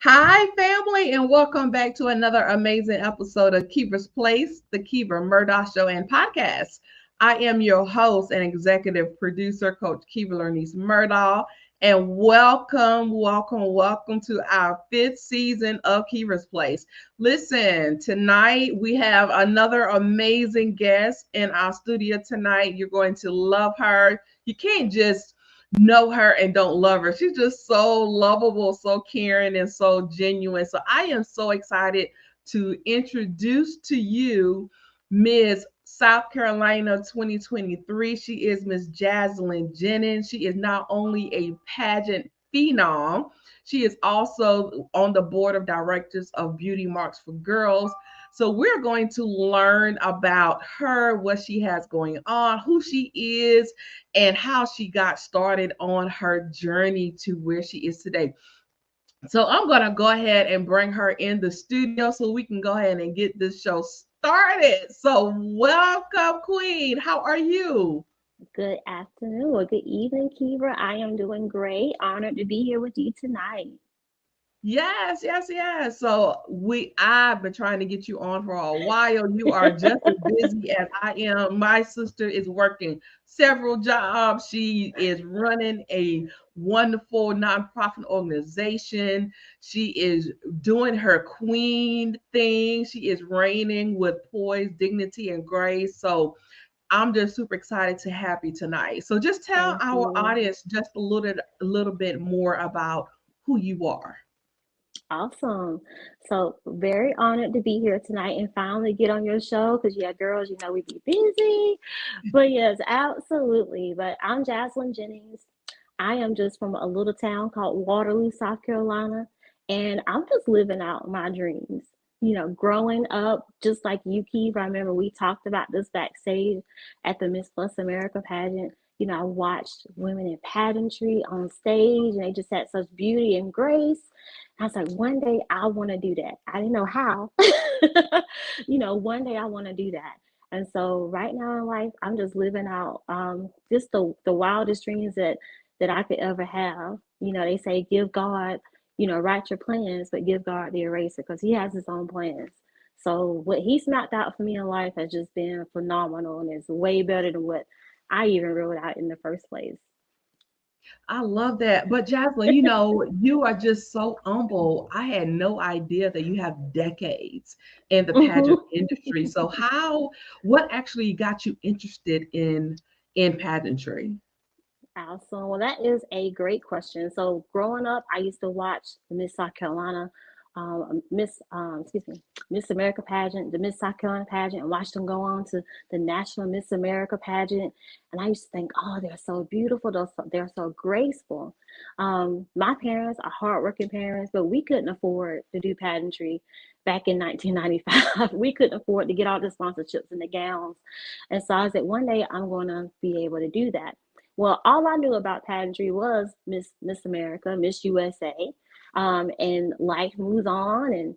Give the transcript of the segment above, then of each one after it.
Hi, family, and welcome back to another amazing episode of Kiva's Place, the Kiva Murdoch Show and Podcast. I am your host and executive producer, Coach Kiva Lernice Murdoch, and welcome to our fifth season of Kiva's Place. Listen, tonight we have another amazing guest in our studio tonight. You're going to love her. You can't just know her and don't love her. She's just so lovable, so caring, and so genuine. So I am so excited to introduce to you Ms. South Carolina 2023. She is Ms. Jaselyn Jennings. She is not only a pageant phenom, she is also on the board of directors of Beauty Marks for Girls. So we're going to learn about her, what she has going on, who she is, and how she got started on her journey to where she is today. So I'm going to go ahead and bring her in the studio so we can go ahead and get this show started. So welcome, Queen. How are you? Good afternoon or good evening, Kiva. I am doing great. Honored to be here with you tonight. Yes. So I've been trying to get you on for a while. You are just as busy as I am. My sister is working several jobs. She is running a wonderful nonprofit organization. She is doing her queen thing. She is reigning with poise, dignity, and grace. So I'm just super excited to have you tonight. So just tell Thank our you. audience just a little bit more about who you are. Awesome. So very honored to be here tonight and finally get on your show because yeah, girls, we be busy. But yes, absolutely. But I'm Jaselyn Jennings. I am just from a little town called Waterloo, South Carolina, and I'm just living out my dreams. Growing up, just like you, Keith, I remember we talked about this backstage at the Miss Plus America pageant. I watched women in pageantry on stage, and they just had such beauty and grace. I was like, one day I want to do that. I didn't know how. One day I want to do that. And so right now in life, I'm just living out just the wildest dreams that I could ever have. They say give God, write your plans, but give God the eraser because He has His own plans. So what He's mapped out for me in life has just been phenomenal, and it's way better than what I even wrote out in the first place. I love that. But Jocelyn, you are just so humble. I had no idea that you have decades in the pageant industry. So what actually got you interested in pageantry? Awesome. Well, that is a great question. So, growing up, I used to watch the Miss South Carolina, excuse me, Miss America pageant, the Miss South Carolina pageant, and watch them go on to the National Miss America pageant. And I used to think, oh, they're so beautiful. They're so graceful. My parents are hardworking parents, but we couldn't afford to do pageantry back in 1995. We couldn't afford to get all the sponsorships and the gowns. And so I said, one day I'm going to be able to do that. Well, all I knew about pageantry was Miss America, Miss USA, and life moves on, and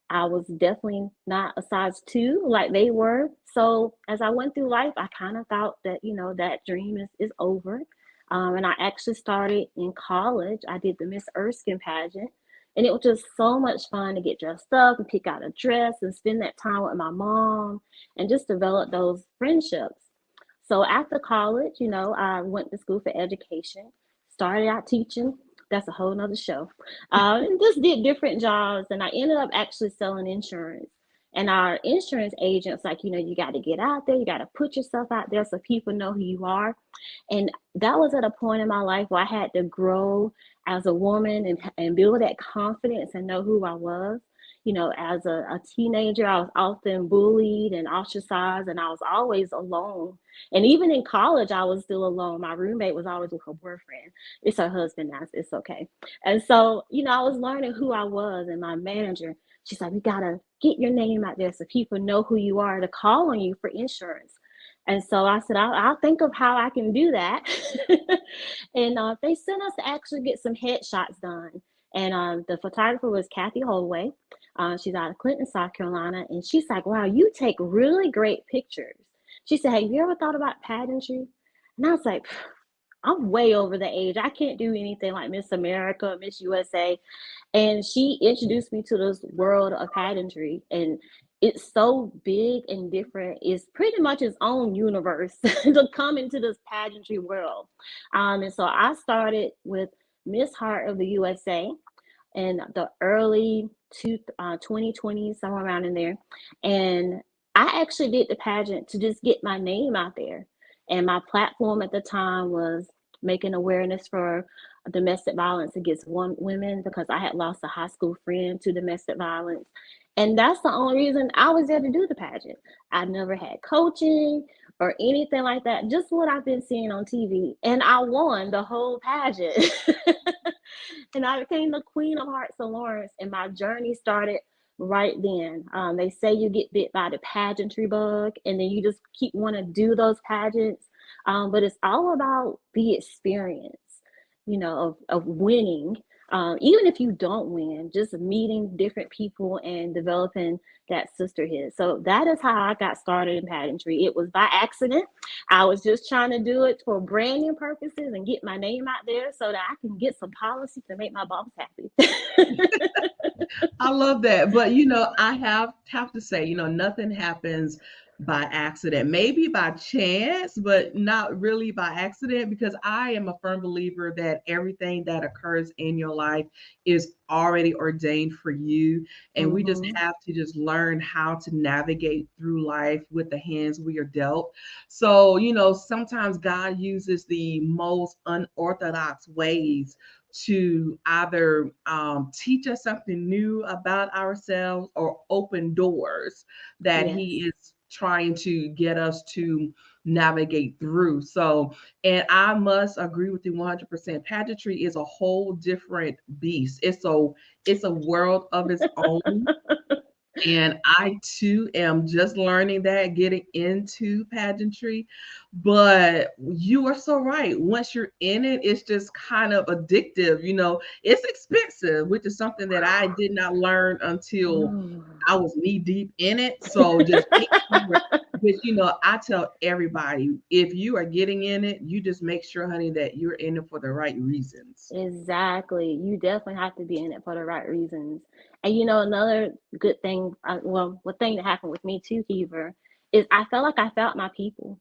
I was definitely not a size two like they were. So as I went through life, I kind of thought that that dream is over, and I actually started in college. I did the Miss Erskine pageant. And it was just so much fun to get dressed up and pick out a dress and spend that time with my mom and just develop those friendships. So after college, I went to school for education, started out teaching. That's a whole nother show. And just did different jobs. And I ended up actually selling insurance. And our insurance agents, like, you got to get out there, you got to put yourself out there so people know who you are. And that was at a point in my life where I had to grow as a woman and build that confidence and know who I was. As a teenager, I was often bullied and ostracized, and I was always alone. And even in college, I was still alone. My roommate was always with her boyfriend. It's her husband now. It's okay. And so, I was learning who I was, and my manager, she's like, we got to get your name out there so people know who you are to call on you for insurance. And so I said, I'll think of how I can do that. And they sent us to actually get some headshots done. And the photographer was Kathy Holloway. She's out of Clinton, South Carolina. And she's like, wow, you take really great pictures. She said, have you ever thought about pageantry? And I was like, I'm way over the age. I can't do anything like Miss America, Miss USA. And she introduced me to this world of pageantry. And it's so big and different. It's pretty much its own universe to come into this pageantry world. And so I started with Miss Heart of the USA in the early 2020, somewhere around in there. And I actually did the pageant to just get my name out there. And my platform at the time was making awareness for domestic violence against women, because I had lost a high school friend to domestic violence. And that's the only reason I was there to do the pageant. I never had coaching or anything like that, just what I've been seeing on TV. And I won the whole pageant. And I became the Queen of Hearts and Lawrence, and my journey started right then. They say you get bit by the pageantry bug, and then you just keep wanting to do those pageants. But it's all about the experience, of winning. Even if you don't win, just meeting different people and developing that sisterhood. So that is how I got started in pageantry. It was by accident. I was just trying to do it for branding purposes and get my name out there so that I can get some policy to make my boss happy. I love that. But I have to say, nothing happens by accident. Maybe by chance, but not really by accident, because I am a firm believer that everything that occurs in your life is already ordained for you. And we just Mm-hmm. have to just learn how to navigate through life with the hands we are dealt. So, sometimes God uses the most unorthodox ways to either teach us something new about ourselves or open doors that Yes. He is trying to get us to navigate through. So, and I must agree with you 100%. Pageantry is a whole different beast. It's a world of its own. And I too am just learning that, getting into pageantry. But you are so right. Once you're in it, it's just kind of addictive. It's expensive, which is something that I did not learn until Ooh. I was knee deep in it. So just make sure, because I tell everybody, if you are getting in it, you just make sure, honey, that you're in it for the right reasons. Exactly. You definitely have to be in it for the right reasons. And another good thing, what thing that happened with me too, Kiva, is I felt like I found my people.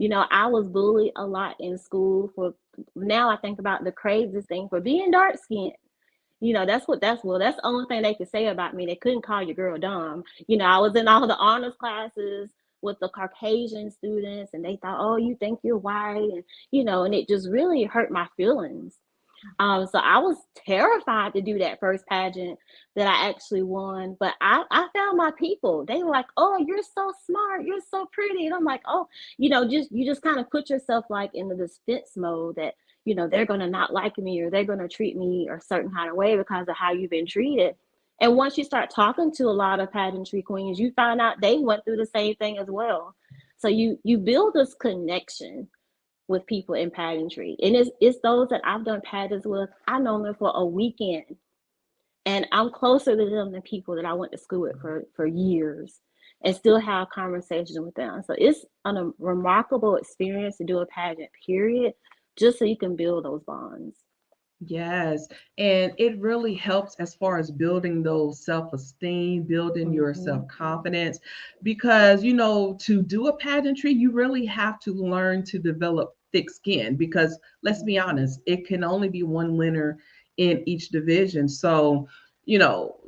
I was bullied a lot in school for, now I think about the craziest thing, for being dark skinned. That's the only thing they could say about me. They couldn't call your girl dumb. I was in all the honors classes with the Caucasian students, and they thought, oh, you think you're white, and it just really hurt my feelings. So I was terrified to do that first pageant that I actually won. But I found my people. They were like, "Oh, you're so smart. You're so pretty." And I'm like, "Oh, you just kind of put yourself like in the defense mode that they're gonna not like me, or they're gonna treat me a certain kind of way because of how you've been treated." And once you start talking to a lot of pageantry queens, you find out they went through the same thing as well. So you build this connection with people in pageantry. And it's those that I've done pageants with. I know them for a weekend. And I'm closer to them than people that I went to school with for years and still have conversations with them. So it's a remarkable experience to do a pageant, period, just so you can build those bonds. Yes. And it really helps as far as building those self-esteem, building your Mm-hmm. self-confidence, because, to do a pageantry, you really have to learn to develop thick skin, because let's be Mm-hmm. honest, it can only be one winner in each division. So,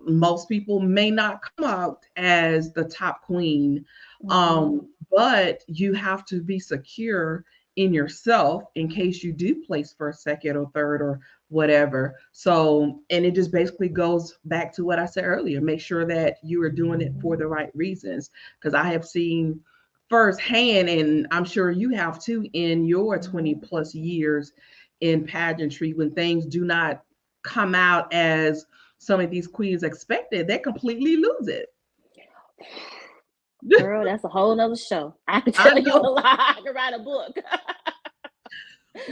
most people may not come out as the top queen, Mm-hmm. but you have to be secure in yourself in case you do place first, second, or third, or whatever. So, and it just basically goes back to what I said earlier. Make sure that you are doing it for the right reasons. Because I have seen firsthand, and I'm sure you have too, in your 20 Mm-hmm. plus years in pageantry, when things do not come out as some of these queens expected, they completely lose it. Girl, that's a whole nother show. I can I tell you a know. lot. I can write a book.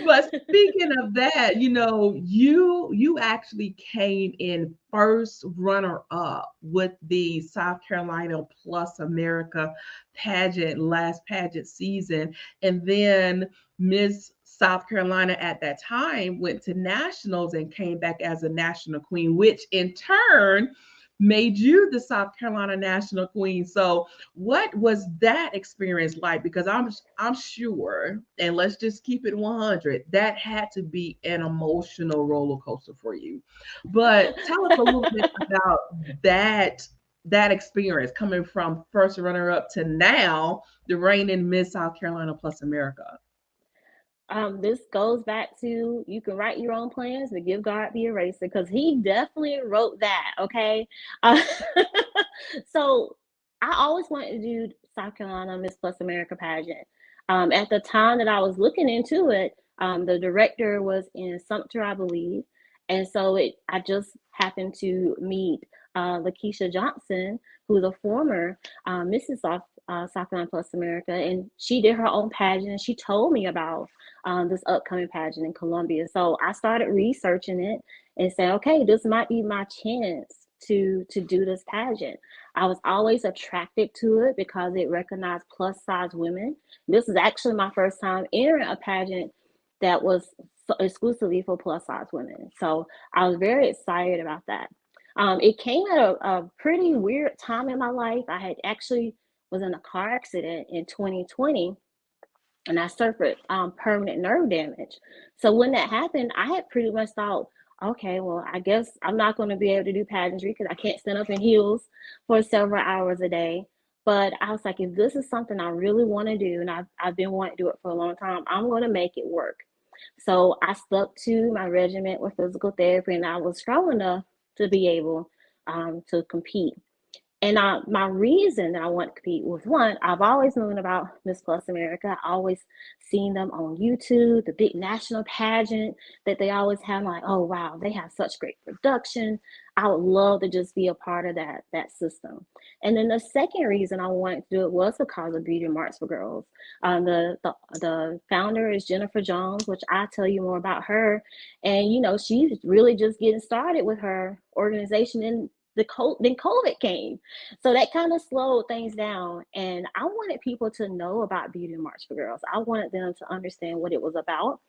But speaking of that, you actually came in first runner up with the South Carolina Plus America pageant, last pageant season, and then Miss South Carolina at that time went to nationals and came back as a national queen, which in turn made you the South Carolina national queen. So what was that experience like? Because I'm sure, and let's just keep it 100, that had to be an emotional roller coaster for you. But tell us a little bit about that experience coming from first runner up to now the reigning Miss South Carolina plus America. This goes back to you can write your own plans, but give God the eraser because He definitely wrote that. Okay, uh, so I always wanted to do South Carolina Miss Plus America pageant. At the time that I was looking into it, the director was in Sumter, I believe, and so I just happened to meet Lakeisha Johnson, who's a former Mrs. South Carolina Plus America, and she did her own pageant. She told me about this upcoming pageant in Columbia. So I started researching it and said, okay, this might be my chance to do this pageant. I was always attracted to it because it recognized plus size women. This is actually my first time entering a pageant that was exclusively for plus size women. So I was very excited about that. It came at a pretty weird time in my life. I had actually was in a car accident in 2020 and I suffered permanent nerve damage. So when that happened, I had pretty much thought, okay, well, I guess I'm not going to be able to do pageantry because I can't stand up in heels for several hours a day. But I was like, if this is something I really want to do, and I've been wanting to do it for a long time, I'm going to make it work. So I stuck to my regimen with physical therapy, and I was strong enough to be able to compete. And my reason that I want to compete was one, I've always known about Miss Plus America. I always seen them on YouTube, the big national pageant that they always have. Like, oh wow, they have such great production. I would love to just be a part of that system. And then the second reason I wanted to do it was because of Beauty Marks for Girls. The founder is Jennifer Jones, which I'll tell you more about her. And she's really just getting started with her organization in then COVID came. So that kind of slowed things down. And I wanted people to know about Beauty March for Girls. I wanted them to understand what it was about.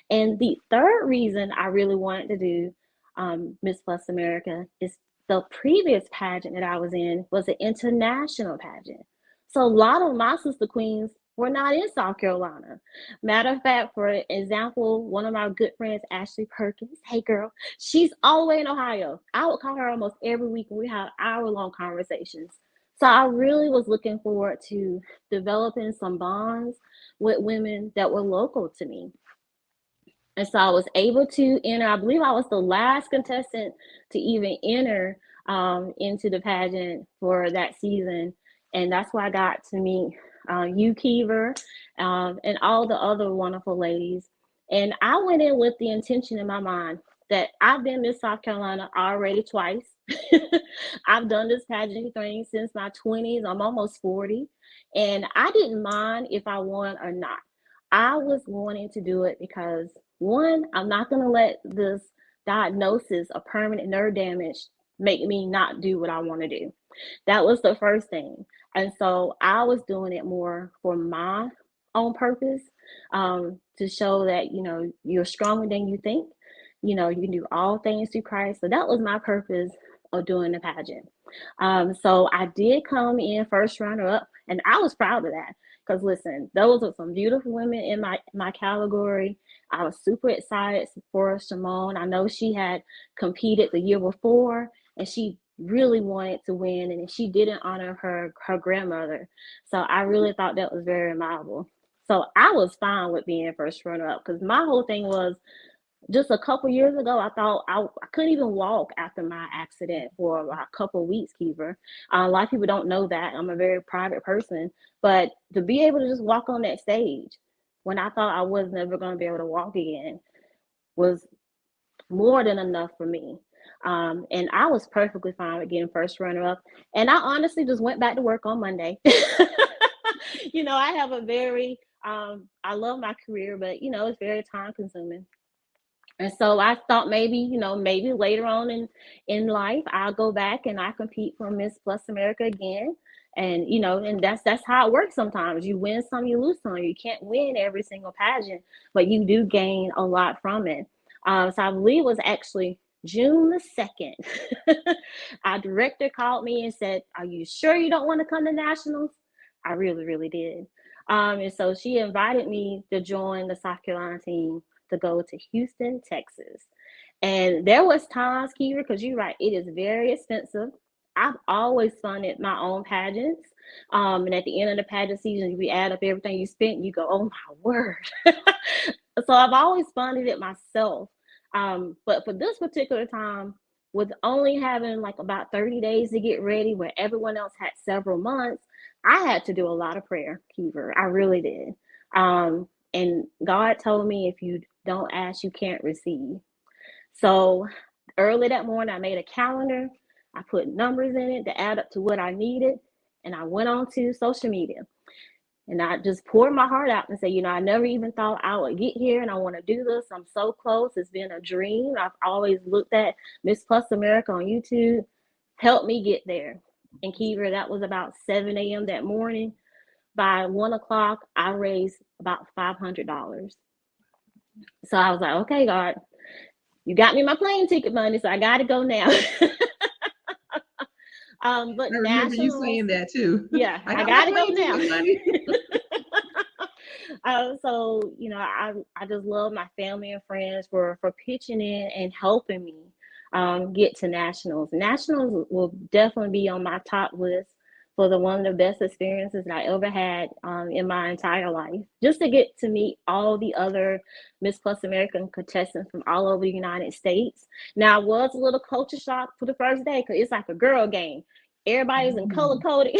And the third reason I really wanted to do Miss Plus America is the previous pageant that I was in was an international pageant. So a lot of my sister queens were not in South Carolina. Matter of fact, for example, one of my good friends, Ashley Perkins, hey girl, she's all the way in Ohio. I would call her almost every week and we have hour-long conversations. So I really was looking forward to developing some bonds with women that were local to me. And so I was able to enter. I believe I was the last contestant to even enter into the pageant for that season. And that's why I got to meet you, Keever, and all the other wonderful ladies. And I went in with the intention in my mind that I've been Miss South Carolina already twice. I've done this pageant thing since my 20s. I'm almost 40. And I didn't mind if I won or not. I was wanting to do it because one, I'm not going to let this diagnosis of permanent nerve damage make me not do what I want to do. That was the first thing. And so I was doing it more for my own purpose, to show that, you're stronger than you think. You can do all things through Christ. So that was my purpose of doing the pageant. So I did come in first runner up, and I was proud of that. Because listen, those were some beautiful women in my category. I was super excited for Simone. I know she had competed the year before, and she really wanted to win, and she didn't honor her grandmother. So I really thought that was very admirable. So I was fine with being first runner up because my whole thing was just a couple years ago, I thought I couldn't even walk after my accident for a couple of weeks, Keeper. A lot of people don't know that. I'm a very private person. But to be able to just walk on that stage when I thought I was never going to be able to walk again was more than enough for me. And I was perfectly fine with getting first runner up. And I honestly just went back to work on Monday. I have a very, I love my career, but, it's very time consuming. And so I thought maybe later on in life, I'll go back and I compete for Miss Plus America again. And and that's how it works sometimes. You win some, you lose some. You can't win every single pageant, but you do gain a lot from it. So I believe it was actually June the 2nd. Our director called me and said, "Are you sure you don't want to come to nationals?" I really, really did. And so she invited me to join the South Carolina team to go to Houston, Texas. And there was times, Kiera, because you're right, it is very expensive. I've always funded my own pageants. And at the end of the pageant season, we add up everything you spent, you go, oh my word. So I've always funded it myself. But for this particular time, with only having like about 30 days to get ready, where everyone else had several months, I had to do a lot of prayer, Keever. I really did. And God told me, if you don't ask, you can't receive. So early that morning, I made a calendar. I put numbers in it to add up to what I needed. And I went on to social media. And I just poured my heart out and said, I never even thought I would get here, and I want to do this. I'm so close. It's been a dream. I've always looked at Miss Plus America on YouTube. Help me get there. And Kiva, that was about 7 a.m. that morning. By 1 o'clock, I raised about $500. So I was like, okay, God, you got me my plane ticket money, so I got to go now. But I remember you saying that too. Yeah, I I got my got to go plane now. ticket money. So I just love my family and friends for pitching in and helping me get to nationals. Nationals will definitely be on my top list for one of the best experiences that I ever had in my entire life. Just to get to meet all the other Miss Plus American contestants from all over the United States. Now, I was a little culture shock for the first day because it's like a girl game. Everybody's in color coded.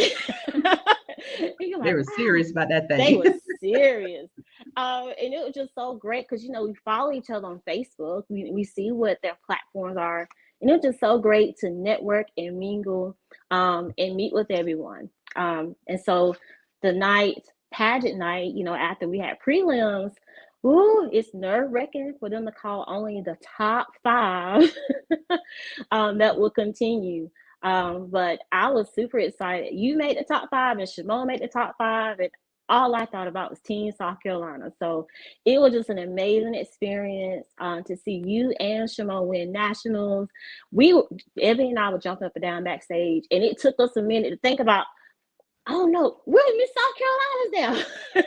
They were serious about that thing. They were serious. And it was just so great because, we follow each other on Facebook. We see what their platforms are. And it was just so great to network and mingle and meet with everyone. And so the pageant night, after we had prelims, it's nerve-wracking for them to call only the top 5 that will continue. But I was super excited. You made the top 5 and Shimon made the top 5, and all I thought about was Team South Carolina. So it was just an amazing experience to see you and Shimon win nationals. Evie and I were jumping up and down backstage, and it took us a minute to think about, oh no, where Miss South Carolina's now?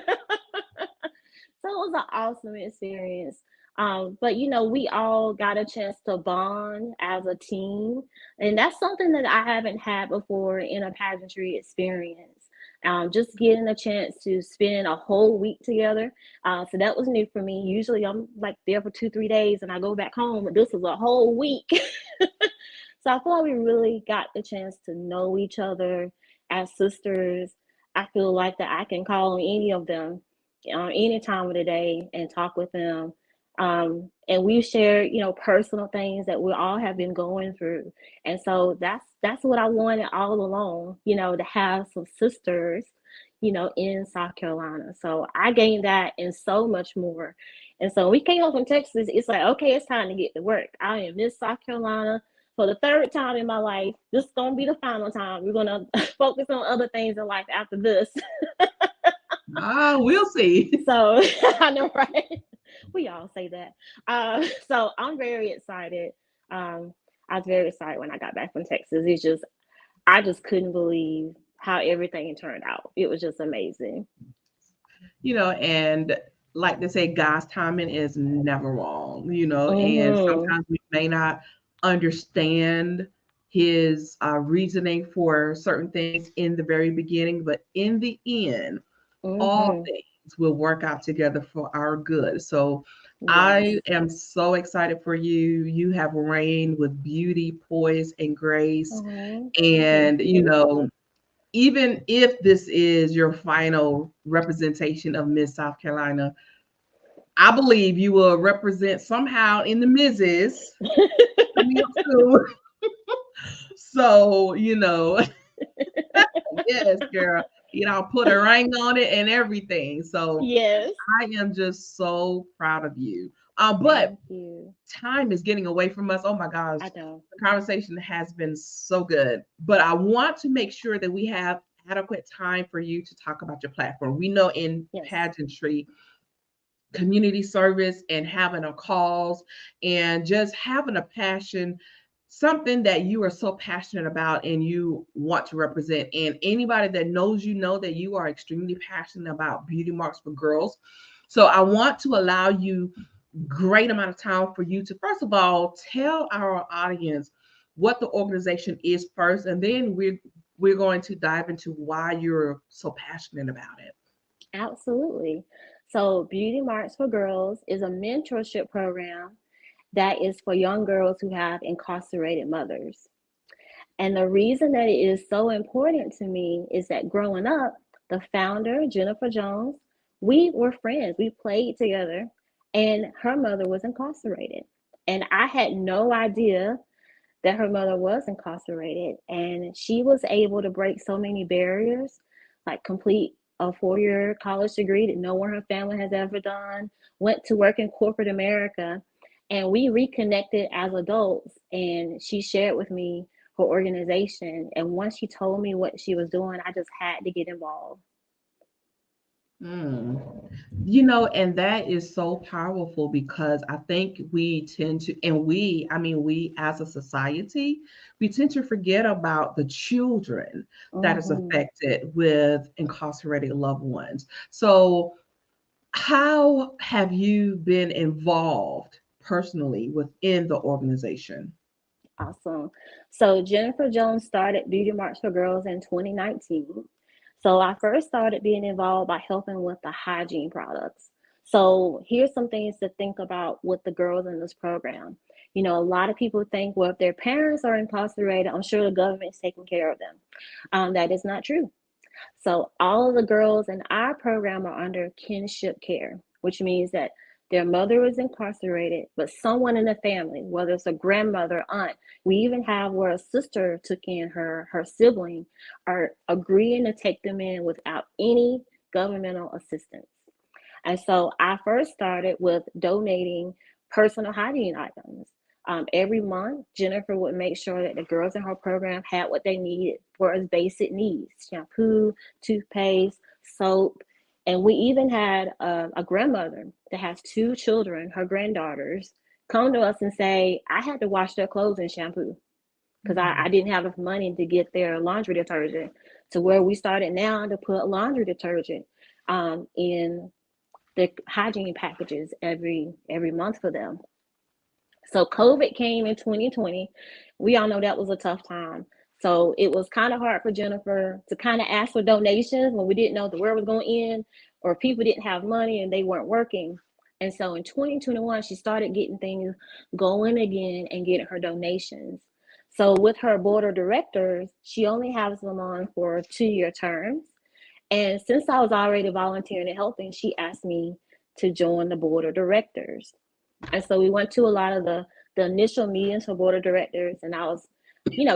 So it was an awesome experience. But we all got a chance to bond as a team, and that's something that I haven't had before in a pageantry experience. Just getting a chance to spend a whole week together. So that was new for me. Usually I'm like there for 2-3 days and I go back home, but this was a whole week. So I feel like we really got the chance to know each other as sisters. I feel like that I can call on any of them any time of the day and talk with them. And we share, personal things that we all have been going through. And so that's what I wanted all along, to have some sisters, in South Carolina. So I gained that and so much more. And so we came home from Texas. It's like, okay, it's time to get to work. I am Miss South Carolina for the 3rd time in my life. This is going to be the final time. We're going to focus on other things in life after this. We'll see. So I know, right? We all say that. So I'm very excited. I was very excited when I got back from Texas. I just couldn't believe how everything turned out. It was just amazing. And like they say, God's timing is never wrong, and Mm-hmm. sometimes we may not understand his reasoning for certain things in the very beginning, but in the end, all Mm-hmm. things will work out together for our good. So Yes. I am so excited for you. You have reigned with beauty, poise, and grace. Oh, thank And, you. even if this is your final representation of Miss South Carolina, I believe you will represent somehow in the Mrs. coming up soon. So, yes, girl, put a ring on it and everything. So Yes. I am just so proud of you. But Thank you. time is getting away from us. Oh my gosh, I know. the conversation has been so good. But I want to make sure that we have adequate time for you to talk about your platform. We know in Yes, pageantry, community service and having a cause and just having a passion, something that you are so passionate about and you want to represent. And anybody that knows you know that you are extremely passionate about beauty marks for girls. So I want to allow you great amount of time for you to first of all tell our audience what the organization is first, and then we're going to dive into why you're so passionate about it. absolutely. So, Beauty Marks for Girls is a mentorship program that is for young girls who have incarcerated mothers. And the reason that it is so important to me is that growing up, the founder, Jennifer Jones, we were friends. We played together, and her mother was incarcerated. And I had no idea that her mother was incarcerated. And she was able to break so many barriers, like complete a 4-year college degree that no one in her family has ever done, went to work in corporate America. And we reconnected as adults. And she shared with me her organization. And once she told me what she was doing, I just had to get involved. Mm. And that is so powerful because I think we tend to, and I mean, we as a society, we tend to forget about the children that is Mm-hmm. affected with incarcerated loved ones. So, how have you been involved personally within the organization? Awesome. So Jennifer Jones started Beauty Marks for Girls in 2019. So I first started being involved by helping with the hygiene products. So here's some things to think about with the girls in this program. A lot of people think, well, if their parents are incarcerated, I'm sure the government's taking care of them. That is not true. So all of the girls in our program are under kinship care, which means that their mother is incarcerated, but someone in the family, whether it's a grandmother, aunt, we even have where a sister took in her sibling, are agreeing to take them in without any governmental assistance. And so I first started with donating personal hygiene items. Every month, Jennifer would make sure that the girls in her program had what they needed for as basic needs: shampoo, toothpaste, soap. And we even had a grandmother that has 2 children, her granddaughters, come to us and say, I had to wash their clothes and shampoo because I didn't have enough money to get their laundry detergent, to where we started now to put laundry detergent in the hygiene packages every month for them. So COVID came in 2020. We all know that was a tough time. So it was kind of hard for Jennifer to kind of ask for donations when we didn't know the world was going to end, or people didn't have money and they weren't working. And so in 2021, she started getting things going again and getting her donations. So with her board of directors, she only has them on for 2-year terms. And since I was already volunteering and helping, she asked me to join the board of directors. And so we went to a lot of the initial meetings for board of directors, and I was,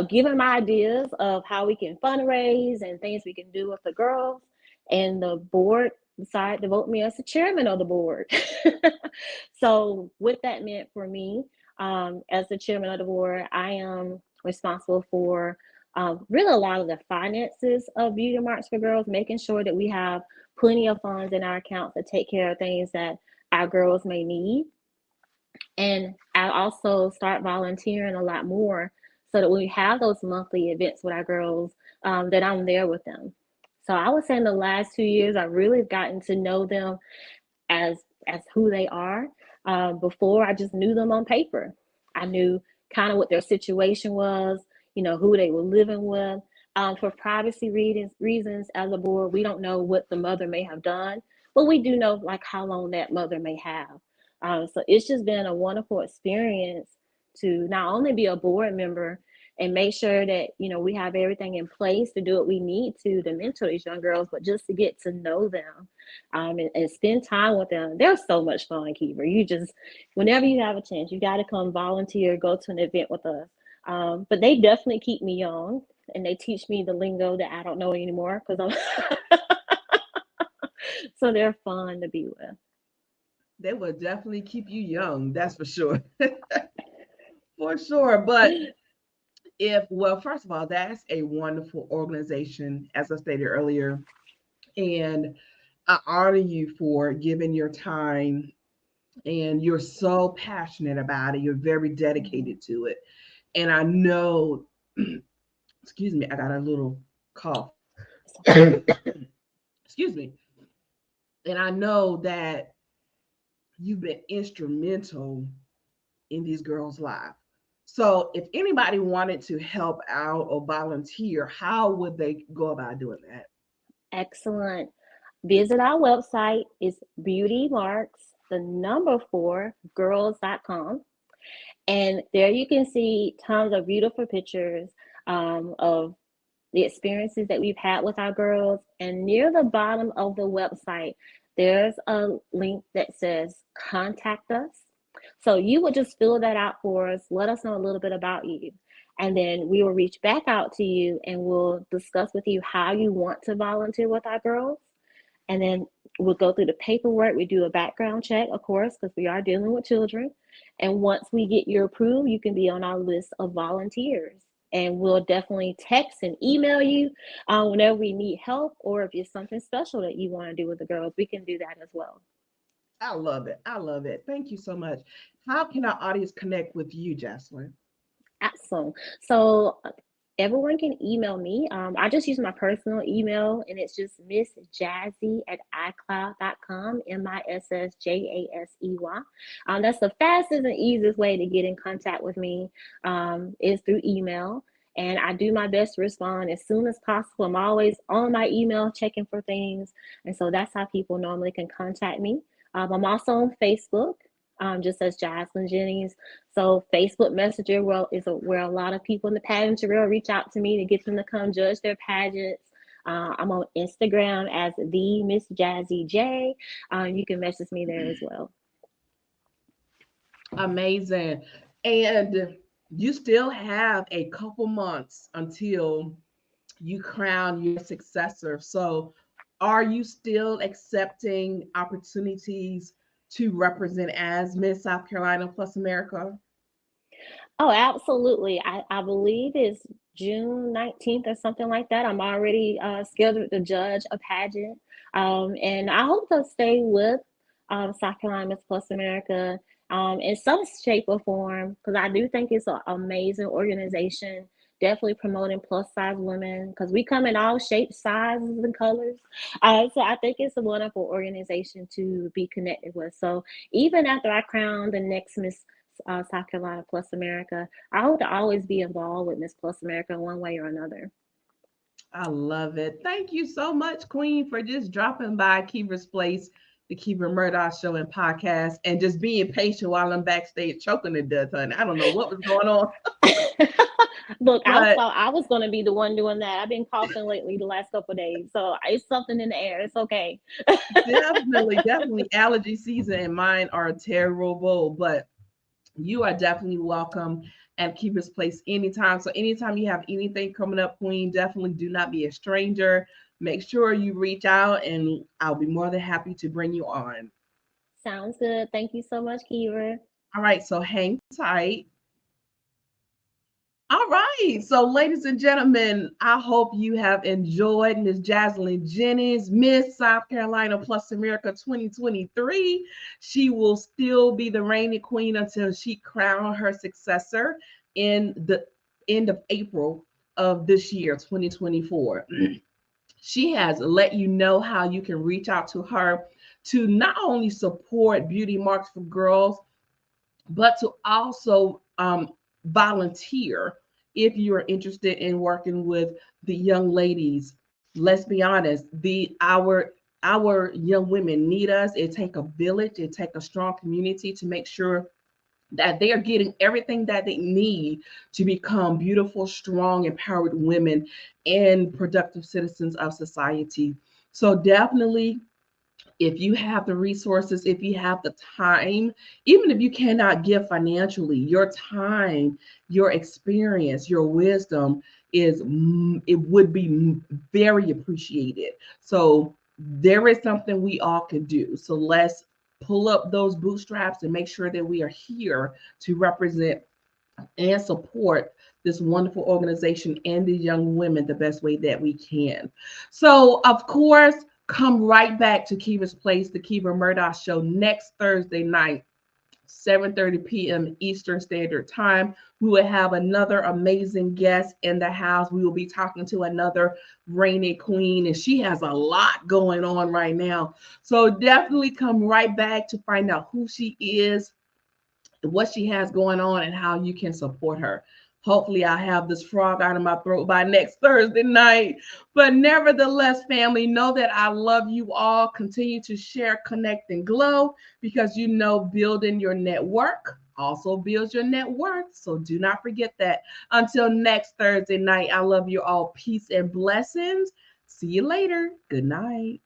giving my ideas of how we can fundraise and things we can do with the girls. And the board decided to vote me as the chairman of the board. So what that meant for me, as the chairman of the board, I am responsible for really a lot of the finances of Beauty Marks for Girls, making sure that we have plenty of funds in our accounts to take care of things that our girls may need. And I also start volunteering a lot more so that when we have those monthly events with our girls, that I'm there with them. So I would say in the last 2 years, I've really gotten to know them as who they are. Before, I just knew them on paper. I knew kind of what their situation was, who they were living with. For privacy reasons, as a board, we don't know what the mother may have done, but we do know like how long that mother may have. So it's just been a wonderful experience to not only be a board member and make sure that we have everything in place to do what we need to mentor these young girls, but just to get to know them, and spend time with them. They're so much fun, Keeper. You just, whenever you have a chance, you got to come volunteer, go to an event with us. But they definitely keep me young, and they teach me the lingo that I don't know anymore because I'm so they're fun to be with. They will definitely keep you young, that's for sure. For sure. But well, first of all, that's a wonderful organization, as I stated earlier. And I honor you for giving your time, and you're so passionate about it. You're very dedicated to it. And I know, excuse me, I got a little cough. Excuse me. And I know that you've been instrumental in these girls' lives. So if anybody wanted to help out or volunteer, how would they go about doing that? Excellent. Visit our website. It's beautymarks, the number 4, girls.com. And there you can see tons of beautiful pictures of the experiences that we've had with our girls. And near the bottom of the website, there's a link that says contact us. So you would just fill that out for us, let us know a little bit about you. And then we will reach back out to you and we'll discuss with you how you want to volunteer with our girls. And then we'll go through the paperwork. We do a background check, of course, because we are dealing with children. And once we get you approved, you can be on our list of volunteers. And we'll definitely text and email you whenever we need help, or if it's something special that you want to do with the girls, we can do that as well. I love it. I love it. Thank you so much. How can our audience connect with you, Jaselyn? Awesome. So everyone can email me. I just use my personal email, and it's just missjazzy@icloud.com, MISSJASEY. That's the fastest and easiest way to get in contact with me, is through email. And I do my best to respond as soon as possible. I'm always on my email checking for things. And so that's how people normally can contact me. I'm also on Facebook, just as Jaselyn Jennings. So Facebook Messenger where a lot of people in the pageantry will reach out to me to get them to come judge their pageants. I'm on Instagram as the Miss Jazzy J. You can message me there as well. Amazing. And you still have a couple months until you crown your successor. So, are you still accepting opportunities to represent as Miss South Carolina plus America? Oh, absolutely. I believe it's June 19th or something like that. I'm already scheduled to judge a pageant. And I hope to stay with South Carolina Miss Plus America in some shape or form, because I do think it's an amazing organization. Definitely promoting plus size women, because we come in all shapes, sizes, and colors. So I think it's a wonderful organization to be connected with. So even after I crown the next Miss South Carolina Plus America, I hope to always be involved with Miss Plus America in one way or another. I love it. Thank you so much, Queen, for just dropping by Kiva's Place, the Kiva Murdoch Show and podcast, and just being patient while I'm backstage choking to death, honey. I don't know what was going on, Look, I but thought I was going to be the one doing that. I've been coughing lately the last couple of days, so it's something in the air. It's okay. definitely, definitely allergy season, and mine are terrible. But you are definitely welcome at Keeper's Place anytime. So anytime you have anything coming up, Queen, definitely do not be a stranger. Make sure you reach out, and I'll be more than happy to bring you on. Sounds good. Thank you so much, Kiva. All right, so hang tight. All right. So, ladies and gentlemen, I hope you have enjoyed Miss Jaselyn Jennings, Miss South Carolina Plus America 2023. She will still be the reigning queen until she crowns her successor in the end of April of this year, 2024. She has let you know how you can reach out to her to not only support Beauty Marks for Girls, but to also volunteer if you're interested in working with the young ladies. Let's be honest, the our young women need us. It take a village, it take a strong community to make sure that they are getting everything that they need to become beautiful, strong, empowered women and productive citizens of society. So definitely, if you have the resources, if you have the time, even if you cannot give financially, your time, your experience, your wisdom it would be very appreciated. So there is something we all can do. So let's pull up those bootstraps and make sure that we are here to represent and support this wonderful organization and these young women the best way that we can. So, of course, come right back to Kiva's Place, the Kiva Murdoch Show, next Thursday night, 7:30 p.m. Eastern Standard Time. We will have another amazing guest in the house. We will be talking to another reigning queen, and she has a lot going on right now. So definitely come right back to find out who she is, what she has going on, and how you can support her. Hopefully, I have this frog out of my throat by next Thursday night. But nevertheless, family, know that I love you all. Continue to share, connect, and glow, because you know building your network also builds your net worth. So do not forget that. Until next Thursday night, I love you all. Peace and blessings. See you later. Good night.